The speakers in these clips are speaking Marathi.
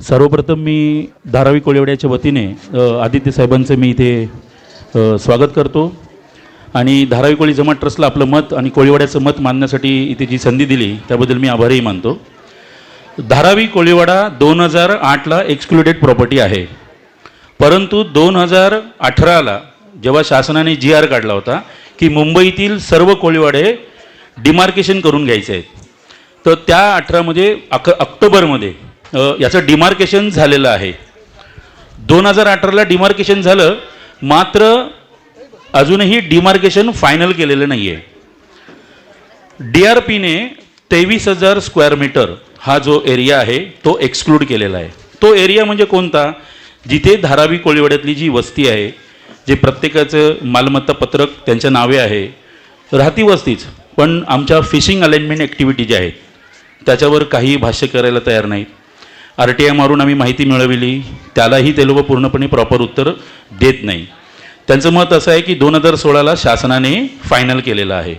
सर्वप्रथम मी धारावी कोळीवाड्याच्या वतीने आदित्य साहेबांचं मी इथे स्वागत करतो आणि धारावी कोळी जमात ट्रस्टला आपलं मत आणि कोळीवाड्याचं मत मांडण्यासाठी इथे जी संधी दिली त्याबद्दल मी आभारही मानतो. धारावी कोळीवाडा 2008ला एक्सक्लुडेड प्रॉपर्टी आहे, परंतु 2018ला जेव्हा शासनाने GR काढला होता की मुंबईतील सर्व कोळीवाडे डिमार्केशन करून घ्यायचे आहेत, तर त्या 18मध्ये ऑक्टोबरमध्ये याचं डिमार्केशन झालेलं आहे. 2018ला डिमार्केशन झालं, मात्र अजूनही डिमार्केशन फायनल केलेलं नाही आहे. DRPने 23,000 स्क्वेअर मीटर हा जो एरिया आहे तो एक्सक्लूड केलेला आहे. तो एरिया म्हणजे कोणता? जिथे धारावी कोळीवाड्यातली जी वस्ती आहे, जे प्रत्येकाचं मालमत्ता पत्रक त्यांच्या नावे आहे, राहती वस्तीच, पण आमच्या फिशिंग अलाइनमेंट ॲक्टिव्हिटी ज्या आहेत त्याच्यावर काही भाष्य करायला तयार नाहीत. RTI मारून आम्ही माहिती मिळवली, त्यालाही ते लोक पूर्णपणे प्रॉपर उत्तर देत नाही. त्यांचं मत असं आहे की 2016ला शासनाने फायनल केलेलं आहे,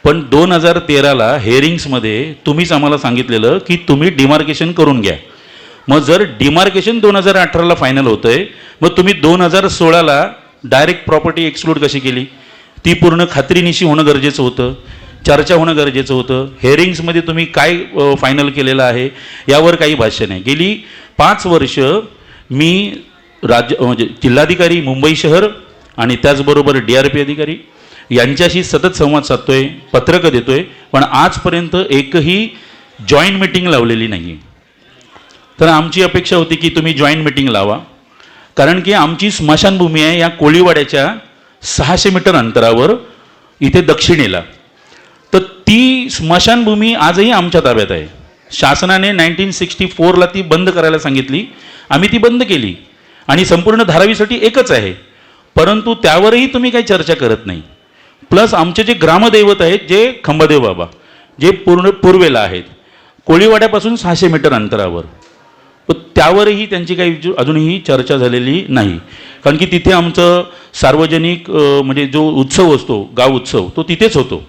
पण 2013ला हेअरिंग्समध्ये तुम्हीच आम्हाला सांगितलेलं की तुम्ही डिमार्केशन करून घ्या. मग जर डिमार्केशन 2018ला फायनल होतं आहे, मग तुम्ही 2016ला डायरेक्ट प्रॉपर्टी एक्सक्लूड कशी केली? ती पूर्ण खात्रीनिशी होणं गरजेचं होतं, चर्चा होणं गरजेचं होतं. हेअरिंग्समध्ये तुम्ही काय फायनल केलेलं आहे यावर काही भाष्य नाही. गेली 5 वर्ष मी म्हणजे जिल्हाधिकारी मुंबई शहर आणि त्याचबरोबर DRP अधिकारी यांच्याशी सतत संवाद साधतोय, पत्रकं देतोय, पण आजपर्यंत एकही जॉईंट मीटिंग लावलेली नाही आहे. तर आमची अपेक्षा होती की तुम्ही जॉईंट मीटिंग लावा, कारण की आमची स्मशानभूमी आहे या कोळीवाड्याच्या 600 मीटर अंतरावर इथे दक्षिणेला. तर ती स्मशानभूमी आजही आमच्या ताब्यात आहे. शासनाने 1964ला ती बंद करायला सांगितली, आम्ही ती बंद केली आणि संपूर्ण धारावीसाठी एकच आहे, परंतु त्यावरही तुम्ही काही चर्चा करत नाही. प्लस आमचे जे ग्रामदैवत आहेत, जे खंबादेव बाबा, जे पूर्वेला आहेत, कोळीवाड्यापासून 600 मीटर अंतरावर, त्यावरही त्यांची काही अजूनही चर्चा झालेली नाही. कारण की तिथे आमचं सार्वजनिक म्हणजे जो उत्सव असतो, गाव उत्सव, तो तिथेच होतो.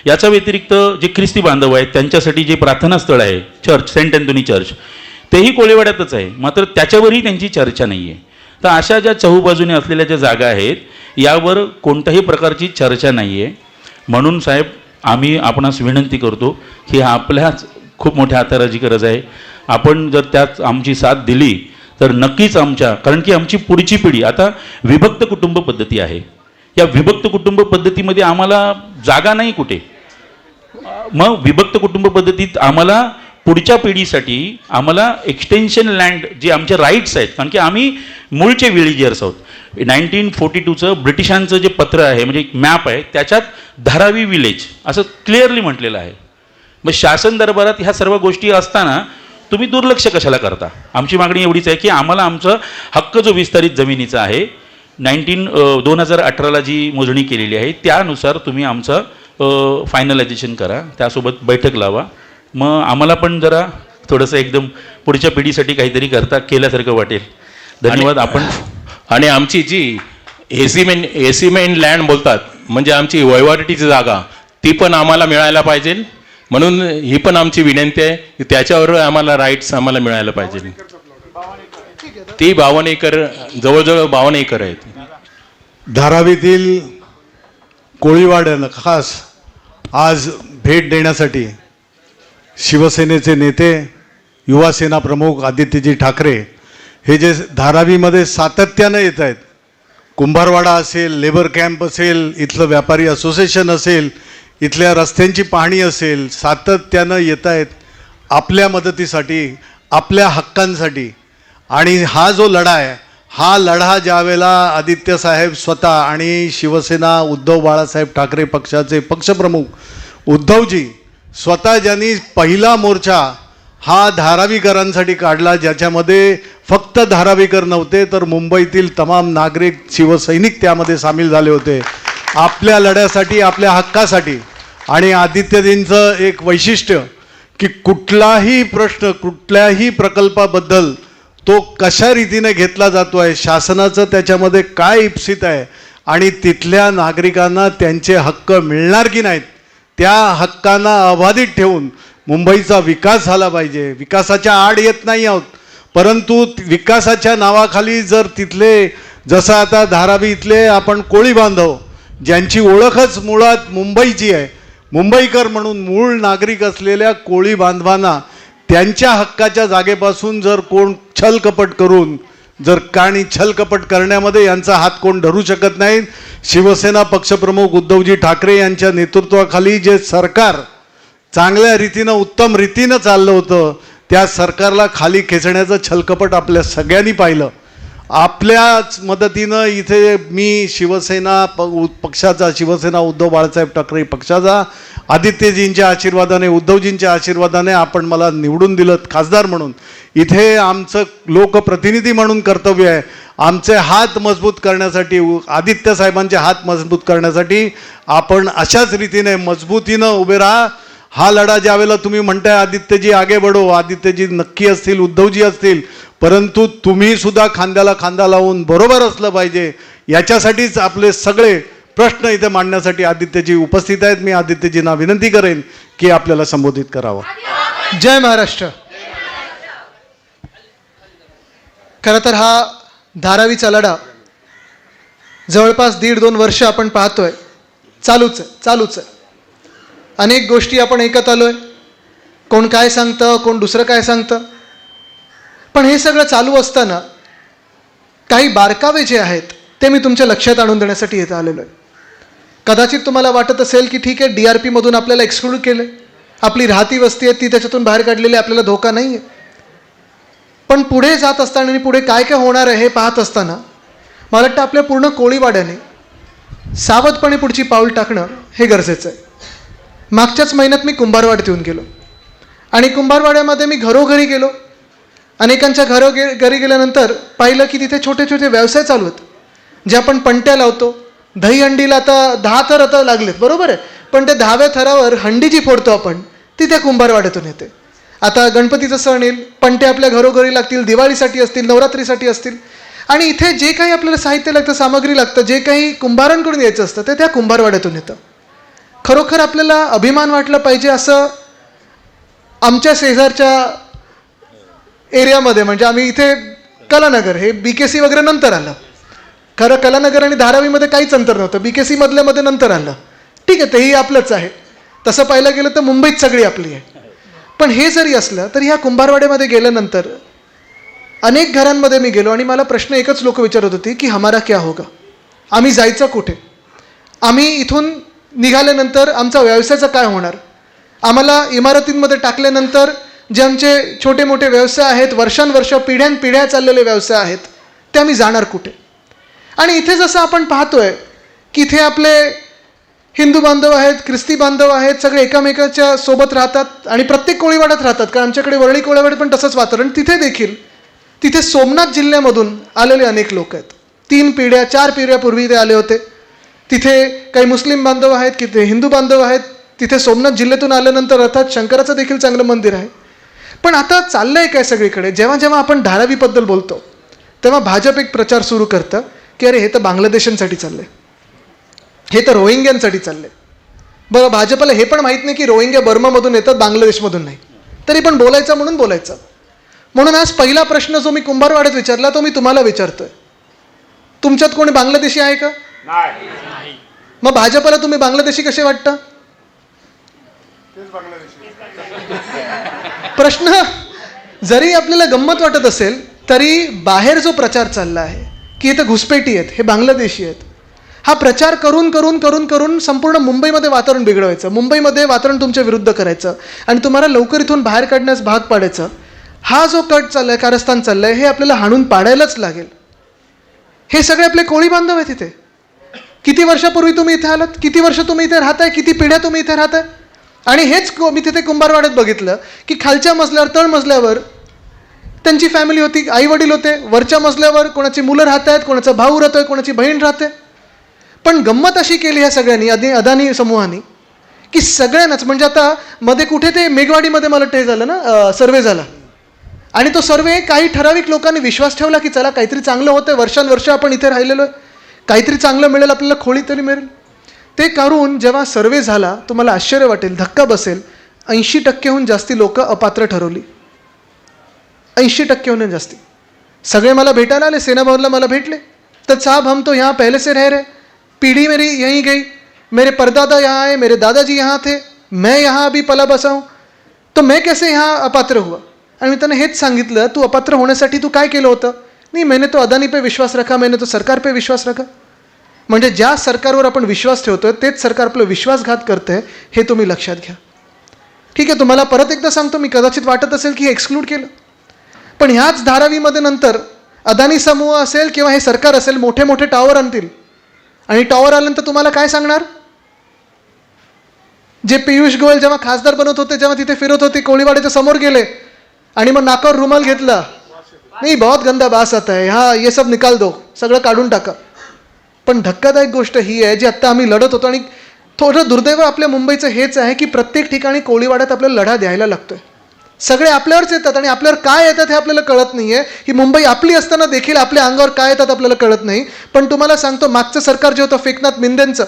याच्या व्यतिरिक्त जे ख्रिस्ती बांधव आहेत त्यांच्यासाठी जे प्रार्थना स्थळ आहे, चर्च, सेंट अँथोनी चर्च, तेही कोळीवाड्यातच आहे, मात्र त्याच्यावरही त्यांची चर्चा नाही आहे. तर अशा ज्या चहूबाजूने असलेल्या ज्या जागा आहेत यावर कोणत्याही प्रकारची चर्चा नाही आहे. म्हणून साहेब, आम्ही आपणास विनंती करतो की आपल्याच खूप मोठ्या हाताराची गरज आहे. आपण जर त्यात आमची साथ दिली तर नक्कीच कारण की आमची पुढची पिढी आता विभक्त कुटुंब पद्धती आहे. या विभक्त कुटुंब पद्धतीमध्ये आम्हाला जागा नाही कुठे. मग विभक्त कुटुंब पद्धतीत आम्हाला पुढच्या पिढीसाठी आम्हाला एक्सटेन्शन लँड जे आमचे राईट्स आहेत, कारण की आम्ही मूळचे विलिजियर्स आहोत. 1942चं ब्रिटिशांचं जे पत्र आहे, म्हणजे एक मॅप आहे, त्याच्यात धारावी विलेज असं क्लिअरली म्हटलेलं आहे. मग शासन दरबारात ह्या सर्व गोष्टी असताना तुम्ही दुर्लक्ष कशाला करता? आमची मागणी एवढीच आहे की आम्हाला आमचा हक्क जो विस्तारित जमिनीचा आहे 2018ला जी मोजणी केलेली आहे त्यानुसार तुम्ही आमचं फायनलायझेशन करा, त्यासोबत बैठक लावा. मग आम्हाला पण जरा थोडंसं एकदम पुढच्या पिढीसाठी काहीतरी केल्यासारखं वाटेल. धन्यवाद. आणि आमची जी एसिमेन लँड बोलतात, म्हणजे आमची वैवारीटीची जागा, ती पण आम्हाला मिळायला पाहिजे. म्हणून ही पण आमची विनंती आहे की त्याच्यावर आम्हाला राईट्स आम्हाला मिळायला पाहिजे. ती 52 एकर, जवळजवळ 52 एकर आहेत. धारावीतील कोळीवाड्यानं खास आज भेट देण्यासाठी शिवसेनेचे नेते, युवासेना प्रमुख आदित्यजी ठाकरे हे जे धारावीमध्ये सातत्यानं येत आहेत, कुंभारवाडा असेल, लेबर कॅम्प असेल, इथलं व्यापारी असोसिएशन असेल, इथल्या रस्त्यांची पाहणी असेल, सातत्यानं येत आहेत आपल्या मदतीसाठी, आपल्या हक्कांसाठी. आणि हा जो लढा आहे, हा लढा ज्यावेळेला आदित्यसाहेब स्वतः आणि शिवसेना उद्धव बाळासाहेब ठाकरे पक्षाचे पक्षप्रमुख उद्धवजी स्वतः ज्यांनी पहिला मोर्चा हा धारावीकरांसाठी काढला, ज्याच्यामध्ये फक्त धारावीकर नव्हते तर मुंबईतील तमाम नागरिक, शिवसैनिक त्यामध्ये सामील झाले होते आपल्या लढ्यासाठी, आपल्या हक्कासाठी. आणि आदित्यजींचं एक वैशिष्ट्य की कुठलाही प्रश्न, कुठल्याही प्रकल्पाबद्दल तो कशा रीतीने घेतला जातो आहे, शासनाचं त्याच्यामध्ये काय इप्सित आहे आणि तिथल्या नागरिकांना त्यांचे हक्क मिळणार की नाहीत, त्या हक्कांना अबाधित ठेवून मुंबईचा विकास झाला पाहिजे. विकासाच्या आड येत नाही आहोत, परंतु विकासाच्या नावाखाली जर तिथले, जसं आता धारावी इथले आपण कोळी बांधव ज्यांची ओळखच मुळात मुंबईची आहे, मुंबईकर म्हणून मूळ नागरिक असलेल्या कोळी बांधवांना त्यांच्या हक्काच्या जागेपासून जर कोण छलकपट करून आणि छलकपट करण्यामध्ये यांचा हात कोण धरू शकत नाही. शिवसेना पक्षप्रमुख उद्धवजी ठाकरे यांच्या नेतृत्वाखाली जे सरकार चांगल्या रीतीनं उत्तम रीतीनं चाललं होतं, त्या सरकारला खाली खेचण्याचं छलकपट आपल्या सगळ्यांनी पाहिलं. आपल्याच मदतीनं इथे मी शिवसेना पक्षाचा, शिवसेना उद्धव बाळासाहेब ठाकरे पक्षाचा, आदित्यजींच्या आशीर्वादाने, उद्धवजींच्या आशीर्वादाने आपण मला निवडून दिलं खासदार म्हणून. इथे आमचं लोकप्रतिनिधी म्हणून कर्तव्य आहे आमचे हात मजबूत करण्यासाठी, आदित्य साहेबांचे हात मजबूत करण्यासाठी आपण अशाच रीतीने मजबूतीनं उभे राहा. हा लढा ज्यावेळेला तुम्ही म्हणताय आदित्यजी आगे बढो, आदित्यजी नक्की असतील, उद्धवजी असतील, परंतु तुम्ही सुद्धा खांद्याला खांदा लावून बरोबर असलं पाहिजे. याच्यासाठीच आपले सगळे प्रश्न इथे मांडण्यासाठी आदित्यजी उपस्थित आहेत. मी आदित्यजींना विनंती करेन की आपल्याला संबोधित करावं. जय महाराष्ट्र. खरं तर हा धारावीचा लढा जवळपास 1.5-2 वर्ष आपण पाहतोय, चालूच आहे. अनेक गोष्टी आपण ऐकत आलोय, कोण काय सांगतं, कोण दुसरं काय सांगतं. पण हे सगळं चालू असताना काही बारकावे जे आहेत ते मी तुमच्या लक्षात आणून देण्यासाठी इथं आलेलो आहे. कदाचित तुम्हाला वाटत असेल की ठीक आहे, DRP मधून आपल्याला एक्सक्लूड केलं, आपली राहती वस्ती आहे ती त्याच्यातून बाहेर काढलेली, आपल्याला धोका नाही आहे. पण पुढे जात असताना आणि पुढे काय काय होणार आहे हे पाहत असताना मला वाटतं आपल्या पूर्ण कोळीवाड्याने सावधपणे पुढची पाऊल टाकणं हे गरजेचं आहे. मागच्याच महिन्यात मी कुंभारवाड्यात येऊन गेलो आणि कुंभारवाड्यामध्ये मी घरोघरी गेलो. अनेकांच्या घरी गेल्यानंतर पाहिलं की तिथे छोटे छोटे व्यवसाय चालू आहेत. जे आपण पणट्या लावतो, दहीहंडीला आता 10 थर आता लागलेत, बरोबर आहे, पण त्या 10व्या थरावर हंडी जी फोडतो आपण ती त्या कुंभारवाड्यातून येते. आता गणपतीचा सण येईल, पणटे आपल्या घरोघरी लागतील, दिवाळीसाठी असतील, नवरात्रीसाठी असतील, आणि इथे जे काही आपल्याला साहित्य लागतं, सामग्री लागतं, जे काही कुंभारांकडून यायचं असतं ते त्या कुंभारवाड्यातून येतं. खरोखर आपल्याला अभिमान वाटला पाहिजे. असं आमच्या शेजारच्या एरियामध्ये, म्हणजे आम्ही इथे कलानगर, हे BKC वगैरे नंतर आलं. खरं कलानगर आणि धारावीमध्ये काहीच अंतर नव्हतं, BKC मधल्यामध्ये नंतर आलं. ठीक आहे, तेही आपलंच आहे. तसं पाहायला गेलं तर मुंबईत सगळी आपली आहे. पण हे जरी असलं तरी ह्या कुंभारवाड्यामध्ये गेल्यानंतर अनेक घरांमध्ये मी गेलो आणि मला प्रश्न एकच लोक विचारत होती की हमारा क्या होगा, आम्ही जायचं कुठे, आम्ही इथून निघाल्यानंतर आमचा व्यवसायाचं काय होणार, आम्हाला इमारतींमध्ये टाकल्यानंतर जे आमचे छोटे मोठे व्यवसाय आहेत, वर्षानुवर्ष पिढ्यानपिढ्या चाललेले व्यवसाय आहेत, ते आम्ही जाणार कुठे. आणि इथे जसं आपण पाहतोय की इथे आपले हिंदू बांधव आहेत, ख्रिस्ती बांधव आहेत, सगळे एकामेकाच्या सोबत राहतात आणि प्रत्येक कोळीवाड्यात राहतात. कारण आमच्याकडे वरळी कोळीवाड्यात पण तसंच वातावरण. तिथे देखील तिथे सोमनाथ जिल्ह्यामधून आलेले अनेक लोक आहेत. 3 पिढ्या 4 पिढ्यापूर्वी ते आले होते. तिथे काही मुस्लिम बांधव आहेत, की ते हिंदू बांधव आहेत. तिथे सोमनाथ जिल्ह्यातून आल्यानंतर अर्थात शंकराचं देखील चांगलं मंदिर आहे. पण आता चाललंय काय सगळीकडे, जेव्हा जेव्हा आपण धारावीबद्दल बोलतो तेव्हा भाजप एक प्रचार सुरू करतं की अरे हे तर बांगलादेशांसाठी चाललंय, हे तर रोहिंग्यांसाठी चाललंय. बरं, भाजपला हे पण माहीत नाही की रोहिंग्या बर्मामधून येतात, बांगलादेशमधून नाही, तरी पण बोलायचं म्हणून बोलायचं. म्हणून आज पहिला प्रश्न जो मी कुंभारवाड्यात विचारला तो मी तुम्हाला विचारतोय, तुमच्यात कोणी बांगलादेशी आहे का? मग भाजपला तुम्ही बांगलादेशी कसे वाटतं? प्रश्न जरी आपल्याला गंमत वाटत असेल तरी बाहेर जो प्रचार चालला आहे की इथं घुसपेटी आहेत, हे बांगलादेशी आहेत, हा प्रचार करून करून करून करून संपूर्ण मुंबईमध्ये वातावरण बिघडवायचं, मुंबईमध्ये वातावरण तुमच्या विरुद्ध करायचं आणि तुम्हाला लवकर इथून बाहेर काढण्यास भाग पाडायचं. हा जो कट चाललाय, कारस्थान चाललंय, हे आपल्याला हाणून पाडायलाच लागेल. हे सगळे आपले कोळी बांधव आहेत. इथे किती वर्षापूर्वी तुम्ही इथे आलात, किती वर्ष तुम्ही इथे राहताय, किती पिढ्या तुम्ही इथे राहताय. आणि हेच मी तिथे कुंभारवाड्यात बघितलं की खालच्या मजल्यावर, तळ मजल्यावर त्यांची फॅमिली होती, आई वडील होते, वरच्या मजल्यावर कोणाची मुलं राहत आहेत, कोणाचा भाऊ राहतोय, कोणाची बहीण राहते. पण गंमत अशी केली ह्या सगळ्यांनी, अदानी समूहाने, की सगळ्यांनाच, म्हणजे आता मध्ये कुठे ते मेघवाडीमध्ये मला ते झालं ना, सर्वे झाला आणि तो सर्वे काही ठराविक लोकांनी विश्वास ठेवला की चला काहीतरी चांगलं होतंय, वर्षानुवर्ष आपण इथे राहिलेलो आहे, काहीतरी चांगलं मिळेल, आपल्याला खोळी तरी मिळेल. ते करून जेव्हा सर्वे झाला तुम्हाला आश्चर्य वाटेल, धक्का बसेल, 80% जास्ती लोक अपात्र ठरवली. 80% जास्ती. सगळे मला भेटायला आले, सेना भवनला मला भेटले. तर साहब हम तो यहाँ पहले से रह रहे, पीढ़ी मेरी यहीं गई, मेरे परदादा यहाँ आए, मेरे दादाजी यहाँ थे, मैं यहाँ अभी पला बसा हूँ, तो मैं कैसे यहाँ अपात्र हुआ. आणि मी त्यांना हेच सांगितलं, तू अपात्र होण्यासाठी तू काय केलं होतं. नाही, मैंने तो अदानी पे विश्वास रखा, मैंने तो सरकार पे विश्वास रखा. म्हणजे ज्या सरकारवर आपण विश्वास ठेवतोय तेच सरकार आपलं विश्वासघात करतंय, हे तुम्ही लक्षात घ्या. ठीक आहे, तुम्हाला परत एकदा सांगतो, मी कदाचित वाटत असेल की हे एक्सक्लूड केलं, पण ह्याच धारावीमध्ये नंतर अदानी समूह असेल किंवा हे सरकार असेल, मोठे मोठे टॉवर आणतील. आणि टॉवर आल्यानंतर तुम्हाला काय सांगणार. जे पियुष गोयल जेव्हा खासदार बनत होते, जेव्हा तिथे फिरत होते, कोळीवाड्याच्या समोर गेले आणि मग नाकावर रुमाल घेतला, नाही बहुत गंदा बास आता है, हा ये सब निकाल दो, सगळं काढून टाका. पण धक्कादायक गोष्ट ही आहे, जी आत्ता आम्ही लढत होतो. आणि थोडं दुर्दैव आपल्या मुंबईचं हेच आहे की प्रत्येक ठिकाणी कोळीवाड्यात आपल्याला लढा द्यायला लागतोय. सगळे आपल्यावरच येतात आणि आपल्यावर काय येतात हे आपल्याला कळत नाही आहे. ही मुंबई आपली असताना देखील आपल्या अंगावर काय येतात आपल्याला कळत नाही. पण तुम्हाला सांगतो, मागचं सरकार जे होतं फेकनाथ मिंदेंचं,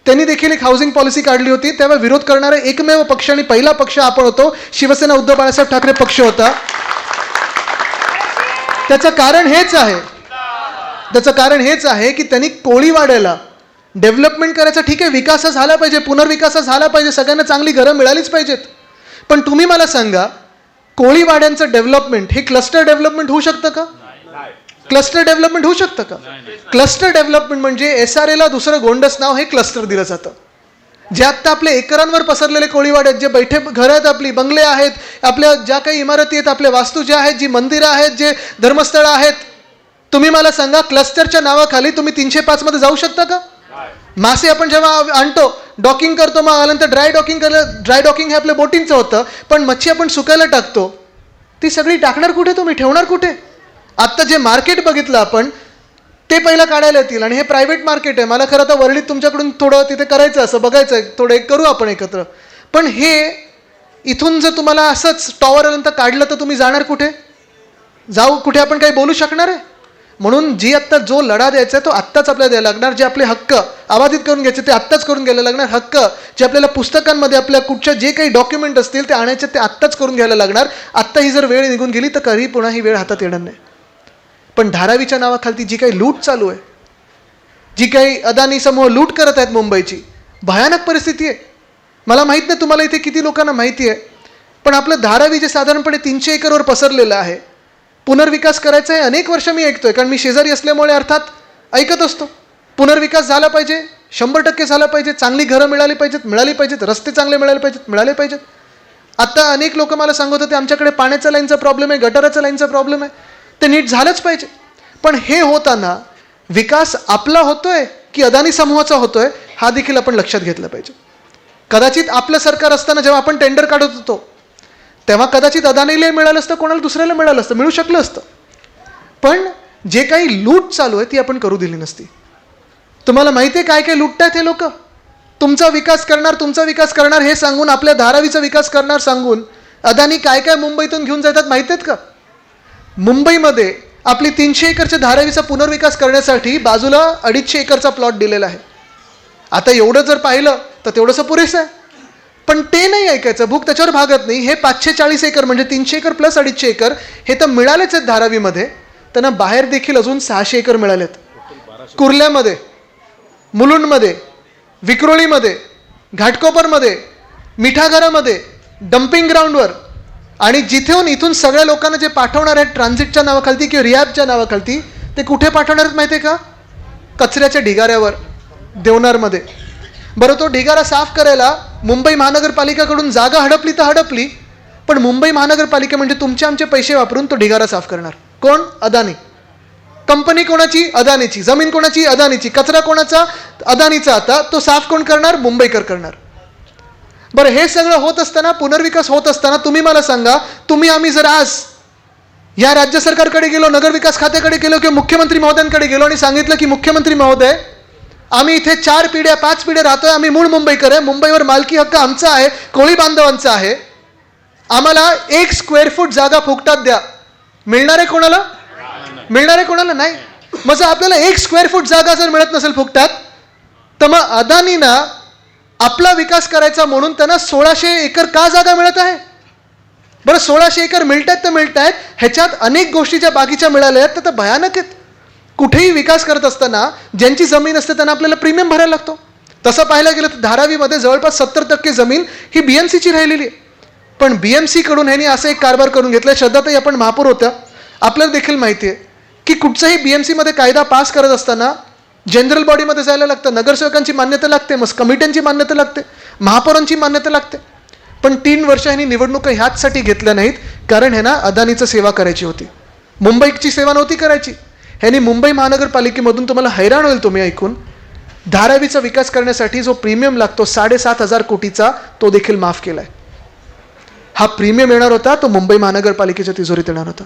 त्यांनी देखील एक हाऊसिंग पॉलिसी काढली होती. तेव्हा विरोध करणारा एकमेव पक्ष आणि पहिला पक्ष आपण होतो, शिवसेना उद्धव बाळासाहेब ठाकरे पक्ष होता. त्याचं कारण हेच आहे की त्यांनी कोळीवाड्याला डेव्हलपमेंट करायचं. ठीक आहे, विकास झाला पाहिजे, पुनर्विकास झाला पाहिजे, सगळ्यांना चांगली घरं मिळालीच पाहिजेत. पण तुम्ही मला सांगा, कोळीवाड्यांचं डेव्हलपमेंट हे क्लस्टर डेव्हलपमेंट होऊ शकतं का. क्लस्टर डेव्हलपमेंट होऊ शकतं का. क्लस्टर डेव्हलपमेंट म्हणजे SRA ला दुसरं गोंडस नाव, हे क्लस्टर दिलं जातं. जे आत्ता आपले एकरांवर पसरलेले कोळीवाड्यात जे बैठे घरं आहेत, आपली बंगले आहेत, आपल्या ज्या काही इमारती आहेत, आपल्या वास्तू ज्या आहेत, जी मंदिरं आहेत, जे धर्मस्थळं आहेत, तुम्ही मला सांगा, क्लस्टरच्या नावाखाली तुम्ही 305 मध्ये जाऊ शकता का. मासे आपण जेव्हा आणतो, डॉकिंग करतो, मग आल्यानंतर ड्राय डॉकिंग हे आपल्या बोटिंगचं होतं. पण मच्छी आपण सुकायला टाकतो, ती सगळी टाकणार कुठे, तुम्ही ठेवणार कुठे. आत्ता जे मार्केट बघितलं आपण, ते पहिलं काढायला येतील. आणि हे प्रायव्हेट मार्केट आहे. मला खरं तर वर्ल्डीत तुमच्याकडून थोडं तिथे करायचं, असं बघायचं आहे, थोडं एक करू आपण एकत्र. पण हे इथून जर तुम्हाला असंच टॉवर आल्यानंतर काढलं तर तुम्ही जाणार कुठे, कुठे आपण काही बोलू शकणार आहे. म्हणून जी आत्ता जो लढा द्यायचा आहे तो आत्ताच आपल्याला द्यायला लागणार. जे आपले हक्क अबाधित करून घ्यायचे ते आत्ताच करून घ्यायला लागणार. हक्क जे आपल्याला पुस्तकांमध्ये आपल्या कुठच्या जे काही डॉक्युमेंट असतील ते आणायचे ते आत्ताच करून घ्यायला लागणार. आत्ता ही जर वेळ निघून गेली तर कधी पुन्हा ही वेळ हातात येणार नाही. पण धारावीच्या नावाखाली जी काही लूट चालू आहे, जी काही अदानी समूह लूट करत आहेत मुंबईची, भयानक परिस्थिती आहे. मला माहीत नाही तुम्हाला इथे किती लोकांना माहिती आहे, पण आपलं धारावी जे साधारणपणे 300 एकरवर पसरलेलं आहे, पुनर्विकास करायचा आहे. अनेक वर्ष मी ऐकतोय, कारण मी शेजारी असल्यामुळे अर्थात ऐकत असतो. पुनर्विकास झाला पाहिजे, 100% झाला पाहिजे, चांगली घरं मिळाली पाहिजेत, रस्ते चांगले मिळाले पाहिजेत. आता अनेक लोक मला सांगत होते, आमच्याकडे पाण्याच्या लाईनचा प्रॉब्लेम आहे, गटाराच्या लाईनचा प्रॉब्लेम आहे, ते नीट झालंच पाहिजे. पण हे होताना विकास आपला होतोय की अदानी समूहाचा होतोय, हा देखील आपण लक्षात घेतलं पाहिजे. कदाचित आपलं सरकार असताना जेव्हा आपण टेंडर काढत होतो तेव्हा कदाचित अदानीला मिळालं असतं, कोणाला दुसऱ्याला मिळालं असतं, मिळू शकलं असतं. पण जे काही लूट चालू आहे ती आपण करू दिली नसती. तुम्हाला माहिती आहे काय काय लुटतायत हे लोक. तुमचा विकास करणार हे सांगून, आपल्या धारावीचा विकास करणार सांगून अदानी काय काय मुंबईतून घेऊन जातात माहिती आहेत का. मुंबईमध्ये आपली 300 एकरच्या धारावीचा पुनर्विकास करण्यासाठी बाजूला 250 एकरचा प्लॉट दिलेला आहे. आता एवढं जर पाहिलं तर तेवढंसं पुरेसं आहे, पण ते नाही ऐकायचं, भूक त्याच्यावर भागत नाही. हे 540 एकर म्हणजे 300 एकर प्लस 250 एकर हे तर मिळालेच आहेत धारावीमध्ये. त्यांना बाहेर देखील अजून 600 एकर मिळालेत. कुर्ल्यामध्ये, मुलुंडमध्ये, विक्रोळीमध्ये, घाटकोपरमध्ये, मिठागरामध्ये, डम्पिंग ग्राउंडवर, आणि जिथून इथून सगळ्या लोकांना जे पाठवणार आहेत ट्रान्झिटच्या नावाखालती किंवा रिहॅबच्या नावाखालती, ते कुठे पाठवणार आहेत माहिती आहे का. कचऱ्याच्या ढिगाऱ्यावर, देवनारमध्ये. बरं, तो ढिगारा साफ करायला मुंबई महानगरपालिकेकडून जागा हडपली तर हडपली, पण मुंबई महानगरपालिका म्हणजे तुमचे आमचे पैसे वापरून तो ढिगारा साफ करणार कोण. अदानी. कंपनी कोणाची, अदानीची. जमीन कोणाची, अदानीची. कचरा कोणाचा, अदानीचा. आता तो साफ कोण करणार, मुंबईकर करणार. बरं, हे सगळं होत असताना, पुनर्विकास होत असताना तुम्ही मला सांगा, तुम्ही आम्ही जर आज या राज्य सरकारकडे गेलो, नगरविकास खात्याकडे गेलो किंवा मुख्यमंत्री महोदयांकडे गेलो आणि सांगितलं की मुख्यमंत्री महोदय, आम्ही इथे 4 पिढ्या 5 पिढ्या राहतोय, आम्ही मूळ मुंबईकर आहे, मुंबईवर मालकी हक्क आमचा आहे, कोळी बांधवांचा आहे, आम्हाला 1 स्क्वेअर फूट जागा फुकटात द्या, मिळणार आहे कोणाला. नाही. मग जर आपल्याला 1 स्क्वेअर फूट जागा जर मिळत नसेल फुकटात, तर मग अदानीना आपला विकास करायचा म्हणून त्यांना 1600 एकर का जागा मिळत आहे. बरं 1600 एकर मिळत आहेत, ह्याच्यात अनेक गोष्टी ज्या बाकीच्या मिळाल्या आहेत त्या तर भयानक आहेत. कुठेही विकास करत असताना ज्यांची जमीन असते त्यांना आपल्याला प्रीमियम भरायला लागतो. तसं पाहायला गेलं तर धारावीमध्ये जवळपास 70% जमीन ही BMCची राहिलेली आहे. पण BMC कडून ह्यांनी असं एक कारभार करून घेतला. श्रद्धाताई आपण महापौर होत्या, आपल्याला देखील माहिती आहे की कुठचाही BMC मध्ये कायदा पास करत असताना जनरल बॉडीमध्ये जायला लागतं, नगरसेवकांची मान्यता लागते, मग कमिट्यांची मान्यता लागते, महापौरांची मान्यता लागते. पण 3 वर्ष ह्यांनी निवडणुका ह्याचसाठी घेतल्या नाहीत कारण ह्यांना अदानीचं सेवा करायची होती, मुंबईची सेवा नव्हती करायची. ह्यांनी मुंबई महानगरपालिकेमधून, तुम्हाला हैराण होईल तुम्ही ऐकून, धारावीचा विकास करण्यासाठी जो प्रीमियम लागतो 7,500 कोटीचा तो देखील माफ केलाय. हा प्रीमियम येणार होता तो मुंबई महानगरपालिकेच्या तिजोरीत येणार होता.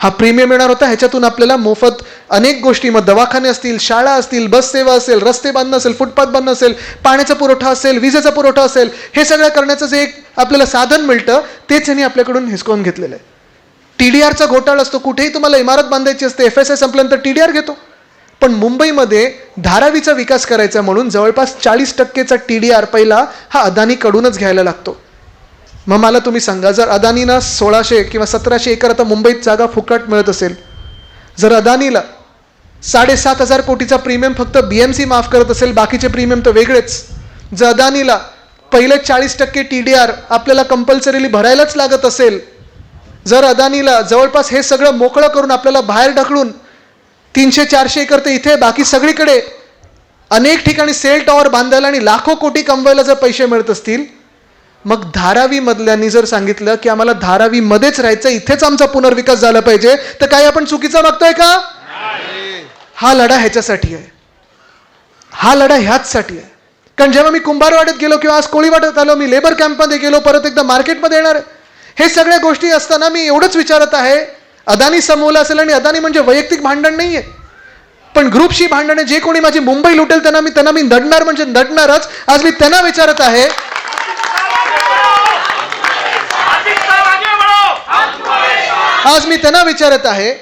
हा प्रीमियम येणार होता, ह्याच्यातून आपल्याला मोफत अनेक गोष्टी, मग दवाखाने असतील, शाळा असतील, बस सेवा असेल, रस्ते बांधणं असेल, फुटपाथ बांधणं असेल, पाण्याचा पुरवठा असेल, विजेचा पुरवठा असेल, हे सगळं करण्याचं जे एक आपल्याला साधन मिळतं तेच ह्यांनी आपल्याकडून हिसकावून घेतलेलं आहे. TDRचा घोटाळा असतो, कुठेही तुम्हाला इमारत बांधायची असते, FSI संपल्यानंतर TDR घेतो. पण मुंबईमध्ये धारावीचा विकास करायचा म्हणून जवळपास 40%चा TDR पहिला हा अदानीकडूनच घ्यायला लागतो. मग मला तुम्ही सांगा, जर अदानीला 1600 किंवा 1700 एकर आता मुंबईत जागा फुकट मिळत असेल, जर अदानीला 7,500 कोटीचा प्रीमियम फक्त BMC माफ करत असेल, बाकीचे प्रीमियम तर वेगळेच, जर अदानीला पहिले 40% TDR आपल्याला कंपल्सरीली भरायलाच लागत असेल, जर अदानीला जवळपास हे सगळं मोकळं करून आपल्याला बाहेर ढकलून 300-400 एकर ते इथे बाकी सगळीकडे अनेक ठिकाणी सेल टॉवर बांधायला आणि लाखो कोटी कमवायला जर पैसे मिळत असतील, मग धारावी मधल्यांनी जर सांगितलं की आम्हाला धारावीमध्येच राहायचं, इथेच आमचा पुनर्विकास झाला पाहिजे, तर काही आपण चुकीचं मागतोय का? हा लढा ह्याच्यासाठी आहे, हा लढा ह्याचसाठी आहे. कारण जेव्हा मी कुंभारवाड्यात गेलो किंवा आज कोळीवाड्यात आलो, मी लेबर कॅम्पमध्ये गेलो, परत एकदा मार्केटमध्ये येणार आहे, हे सगळ्या गोष्टी असताना मी एवढंच विचारत आहे, अदानी समूहला असेल, आणि अदानी म्हणजे वैयक्तिक भांडण नाही आहे, पण ग्रुपशी भांडण आहे. जे कोणी माझी मुंबई लुटेल त्यांना मी नडणार म्हणजे नडणारच. आज मी त्यांना विचारत आहे,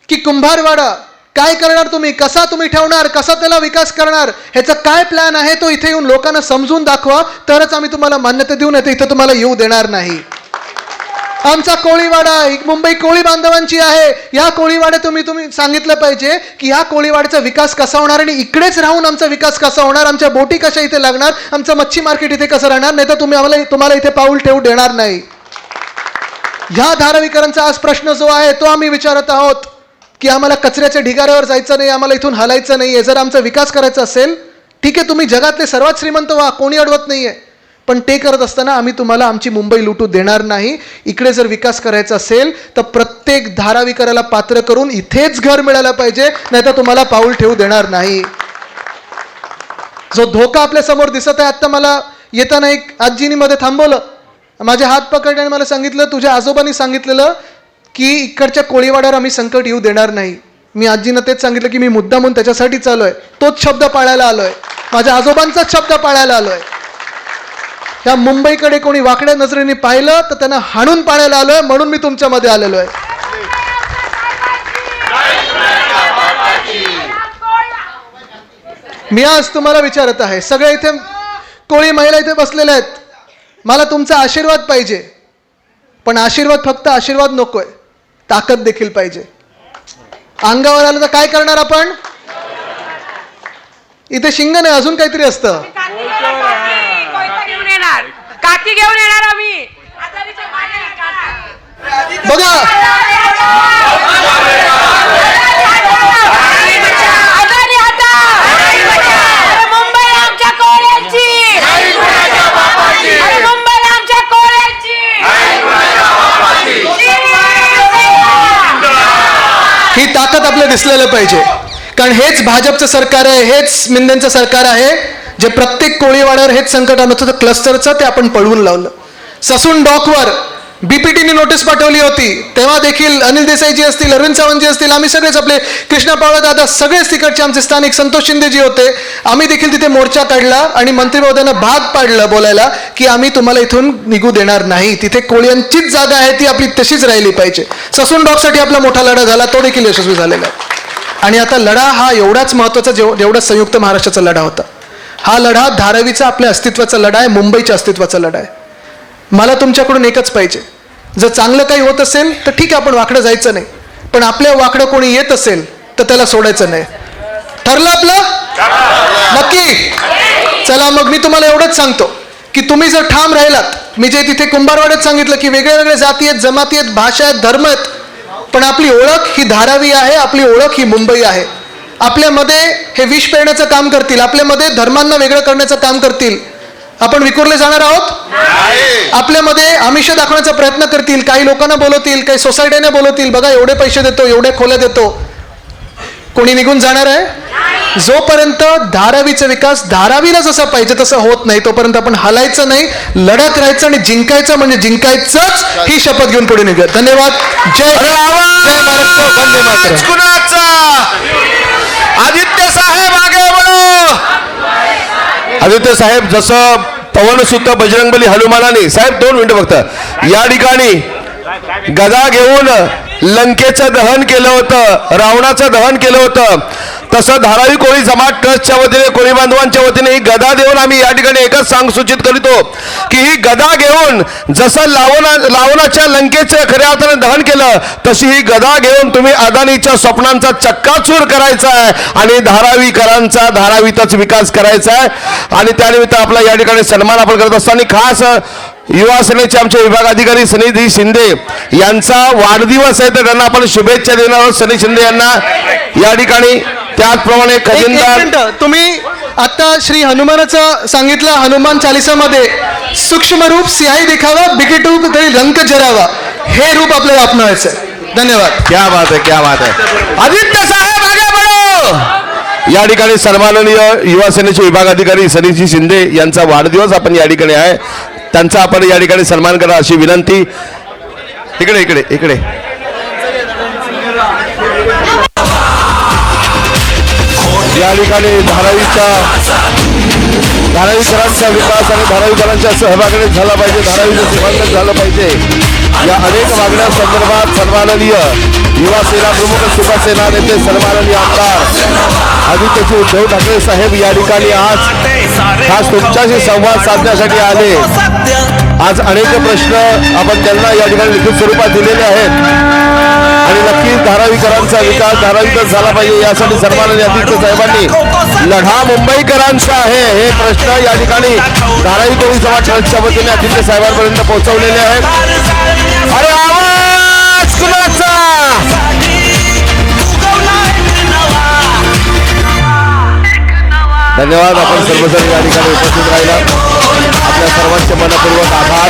की कुंभारवाडा काय करणार तुम्ही, कसा तुम्ही ठेवणार, कसा त्याला विकास करणार, ह्याचा काय प्लॅन आहे तो इथे येऊन लोकांना समजून दाखवा, तरच आम्ही तुम्हाला मान्यता देऊ, नाही तर इथं तुम्हाला येऊ देणार नाही. आमचा कोळीवाडा मुंबई कोळी बांधवांची आहे. या कोळीवाड्यात तुम्ही सांगितलं पाहिजे की या कोळीवाड्याचा विकास कसा होणार आणि इकडेच राहून आमचा विकास कसा होणार, आमच्या बोटी कशा इथे लागणार, आमचं मच्छी मार्केट इथे कसं राहणार, नाही तर तुम्हाला इथे पाऊल ठेवू देणार नाही. ह्या धारावीकरांचा आज प्रश्न जो आहे तो आम्ही विचारत आहोत की आम्हाला कचऱ्याच्या ढिगाऱ्यावर जायचं नाही, आम्हाला इथून हलायचं नाहीये. जर आमचा विकास करायचा असेल, ठीक आहे, तुम्ही जगातले सर्वात श्रीमंत व्हा, कोणी अडवत नाहीये, पण ते करत असताना आम्ही तुम्हाला आमची मुंबई लुटू देणार नाही. इकडे जर विकास करायचा असेल तर प्रत्येक धारावीकराला पात्र करून इथेच घर मिळायला पाहिजे, नाही तर तुम्हाला पाऊल ठेवू देणार नाही. जो धोका आपल्या समोर दिसत आहे, आता मला येताना एक आजीनी मध्ये थांबवलं, माझे हात पकडले आणि मला सांगितलं, तुझ्या आजोबांनी सांगितलेलं की इकडच्या कोळीवाड्यावर आम्ही संकट येऊ देणार नाही. मी आजीनं तेच सांगितलं की मी मुद्दामून त्याच्यासाठीच आलोय, तोच शब्द पाळायला आलोय, माझ्या आजोबांचाच शब्द पाळायला आलोय. त्या मुंबईकडे कोणी वाकड्या नजरेने पाहिलं तर त्यांना हाणून पाळायला आलोय, म्हणून मी तुमच्यामध्ये आलेलो आहे. मी आज तुम्हाला विचारत आहे, सगळे इथे कोळी महिला इथे बसलेल्या आहेत, मला तुमचा आशीर्वाद पाहिजे, पण आशीर्वाद फक्त आशीर्वाद नकोय, ताकद देखील पाहिजे. अंगावर आलं तर काय करणार आपण? इथे शिंग नाही, अजून काहीतरी असतं. काठी घेऊन येणार आम्ही. बघा, मुंबई आमच्या कोळ्यांची, मुंबई आमच्या कोळ्यांची. ही ताकद आपल्याला दिसलेलं पाहिजे, कारण हेच भाजपचं सरकार आहे, हेच मिंदेंचं सरकार आहे जे प्रत्येक कोळीवाड्यावर हेच संकट आणत होतं क्लस्टरचं, ते आपण पळवून लावलं. ससून डॉकवर BPTने नोटीस पाठवली होती, तेव्हा देखील अनिल देसाईजी असतील, अरविंद सावंतजी असतील, आम्ही सगळेच, आपले कृष्णा पावळे दादा, सगळेच तिकडचे आमचे स्थानिक संतोष शिंदेजी होते, आम्ही देखील तिथे मोर्चा काढला आणि मंत्री महोदयांना भाग पाडलं बोलायला की आम्ही तुम्हाला इथून निघू देणार नाही, तिथे कोळ्यांचीच जागा आहे, ती आपली तशीच राहिली पाहिजे. ससून डॉकसाठी आपला मोठा लढा झाला, तो देखील यशस्वी झालेला आहे. आणि आता लढा हा एवढाच महत्त्वाचा जेवढा संयुक्त महाराष्ट्राचा लढा होता, हा लढा धारावीचा आपल्या अस्तित्वाचा लढा आहे, मुंबईच्या अस्तित्वाचा लढा आहे. मला तुमच्याकडून एकच पाहिजे जर चांगलं काही होत असेल तर ठीक आहे, आपण वाकडं जायचं नाही, पण आपल्या वाकडं कोणी येत असेल तर त्याला सोडायचं नाही. ठरलं आपलं? नक्की? चला मग मी तुम्हाला एवढंच सांगतो की तुम्ही जर ठाम राहिलात, मी जे तिथे कुंभारवाड्यात सांगितलं की वेगळ्या वेगळ्या जाती आहेत, जमाती आहेत, भाषा आहेत, धर्म आहेत, पण आपली ओळख ही धारावी आहे, आपली ओळख ही मुंबई आहे. आपल्यामध्ये हे विष पेरण्याचं काम करतील, आपल्यामध्ये धर्मांना वेगळं करण्याचं काम करतील, आपण विखुरले जाणार आहोत. आपल्यामध्ये आमिष दाखवण्याचा प्रयत्न करतील, काही लोकांना बोलवतील, काही सोसायटीने बोलवतील, बघा एवढे पैसे देतो, एवढे खोल्या देतो. कोणी निघून जाणार आहे? जोपर्यंत धारावीचा विकास धारावीला जसा पाहिजे तसं होत नाही तोपर्यंत आपण हलायचं नाही, लढत राहायचं आणि जिंकायचं म्हणजे जिंकायचंच, ही शपथ घेऊन पुढे निघूया. धन्यवाद. जय हिंद, जय महाराष्ट्र, वंदे मातरम. कुणाचा? आदित्य साहेब आगे बढो. आदित्य साहेब, जसं पवन सुत बजरंगबली हनुमानाने, साहेब 2 मिनिटं फक्त, या ठिकाणी गदा घेऊन लंकेचं दहन केलं होतं, रावणाचं दहन केलं होतं, तसं धारावी कोळी जमात ट्रस्टच्या वतीने, कोळी बांधवांच्या वतीने ही गदा देऊन आम्ही या ठिकाणी एकच सूचित करीतो की ही गदा घेऊन जसं लावणाच्या लंकेचं खऱ्या अर्थाने दहन केलं, तशी ही गदा घेऊन तुम्ही अदानीच्या स्वप्नांचा चक्काचूर करायचा आहे आणि धारावीकरांचा धारावीतच विकास करायचा आहे. आणि त्यानिमित्त आपला या ठिकाणी सन्मान आपण करत असताना खास युवा सेनेचे आमचे विभाग अधिकारी सनी शिंदे यांचा वाढदिवस आहे, तर त्यांना आपण शुभेच्छा देणार आहोत. सनी शिंदे यांना या ठिकाणी, त्याचप्रमाणे एक खजिनदार. मिनिटं, तुम्ही आता श्री हनुमानाचं सांगितलं, हनुमान चालिसामध्ये सूक्ष्म रूप सिहाई दिखावा, बिकट रूप तरी रंग जरावा, हे रूप आपल्याला अपनावायचं आहे. धन्यवाद. क्या बात है, क्या बात है. आदित्य साहेब आगे बढो. या ठिकाणी सन्माननीय युवा सेनेचे विभाग अधिकारी सनीजी शिंदे यांचा वाढदिवस आपण या ठिकाणी आहे, त्यांचा आपण या ठिकाणी सन्मान करा अशी विनंती. इकडे इकडे इकडे. या ठिकाणी धारावीकरांचा विकास आणि धारावीकरांच्या सहभागाने झाला पाहिजे, धारावीचं सीमांकन झालं पाहिजे, या अनेक मागण्या संदर्भात सन्माननीय युवा सेना प्रमुख, शिवसेना नेते, सन्माननीय आमदार आदित्यजी उद्धव ठाकरे साहेब या ठिकाणी आज खास तुमच्याशी संवाद साधण्यासाठी आले. आज अनेक प्रश्न आपण त्यांना या ठिकाणी लिखित स्वरूपात दिलेले आहेत आणि नक्कीच धारावीकरांचा विकास धारावीतच झाला पाहिजे यासाठी सन्माननीय आदित्य साहेबांनी लढा मुंबईकरांचा आहे, हे प्रश्न या ठिकाणी धारावी कोळी समाज ट्रस्टच्या वतीने आदित्य साहेबांपर्यंत पोहोचवलेले आहेत. अरे आवाज कुणाचा? धन्यवाद. आपण सर्वजण या ठिकाणी उपस्थित राहिला, आपल्या सर्वांचे मनपूर्वक आभार.